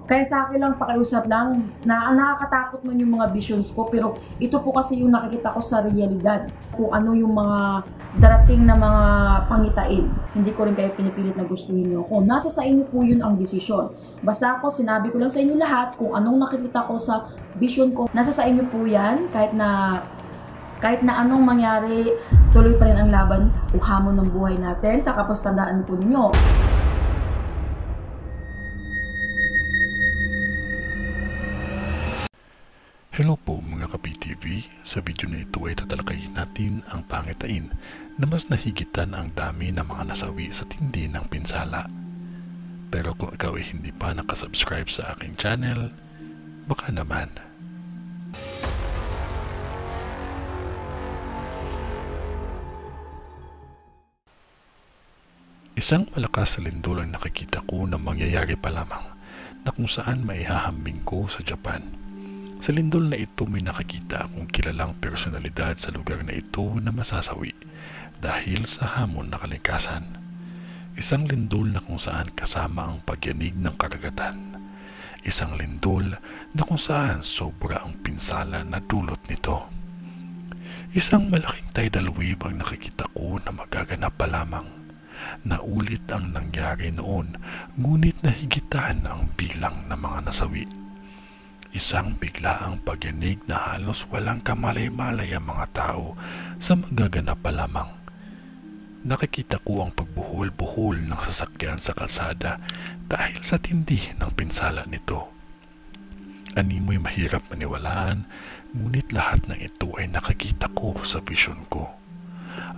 Kaya sa akin lang, pakiusap lang, na nakakatakot man yung mga visions ko, pero ito po kasi yung nakikita ko sa realidad. Kung ano yung mga darating na mga pangitain. Hindi ko rin kayo pinipilit na gustuhin nyo. Kung nasa sa inyo po yun ang desisyon. Basta ako, sinabi ko lang sa inyo lahat, kung anong nakikita ko sa vision ko, nasa sa inyo po yan, kahit na anong mangyari, tuloy pa rin ang laban o hamon ng buhay natin. Tapos tandaan po ninyo. Hello po mga ka-PTV, sa video na ito ay tatalakayin natin ang pangitain na mas nahigitan ang dami ng mga nasawi sa tindi ng pinsala. Pero kung ikaw ay hindi pa nakasubscribe sa aking channel, baka naman. Isang malakas na lindol ang nakikita ko na mangyayari pa lamang na kung saan maihahambing ko sa Japan. Sa lindol na ito may nakakita akong kilalang personalidad sa lugar na ito na masasawi dahil sa hamon na kalikasan. Isang lindol na kung saan kasama ang pagyanig ng karagatan. Isang lindol na kung saan sobra ang pinsala na dulot nito. Isang malaking tidal wave ang nakikita ko na magaganap pa lamang. Naulit ang nangyari noon, ngunit nahigitan ang bilang ng mga nasawi. Isang biglaang pagyanig na halos walang kamalay-malay ang mga tao sa magaganap pa lamang. Nakikita ko ang pagbuhol-buhol ng sasakyan sa kalsada dahil sa tindi ng pinsala nito. Animoy mahirap maniwalaan, ngunit lahat ng ito ay nakikita ko sa vision ko.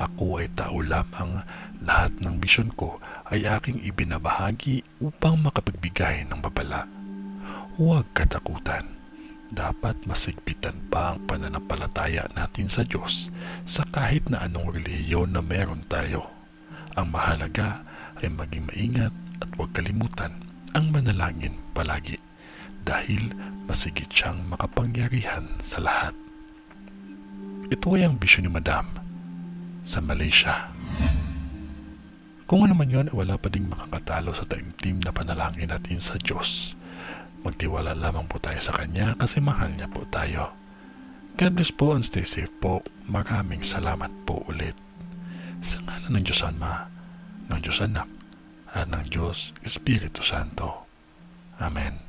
Ako ay tao lamang, lahat ng vision ko ay aking ibinabahagi upang makapagbigay ng babala. Huwag katakutan. Dapat masigpitan pa ang pananampalataya natin sa Diyos sa kahit na anong relihiyon na meron tayo. Ang mahalaga ay maging maingat at huwag kalimutan ang manalangin palagi dahil masigit siyang makapangyarihan sa lahat. Ito ay ang bisyon ni Madam sa Malaysia. Kung ano man yun, wala pa ding makakatalo sa taimtim na panalangin natin sa Diyos. Magtiwala lamang po tayo sa Kanya kasi mahal niya po tayo. God bless po and stay safe po. Maraming salamat po ulit. Sa ngalan ng Diyos Ama, ng Diyos Anak, at ng Diyos Espiritu Santo. Amen.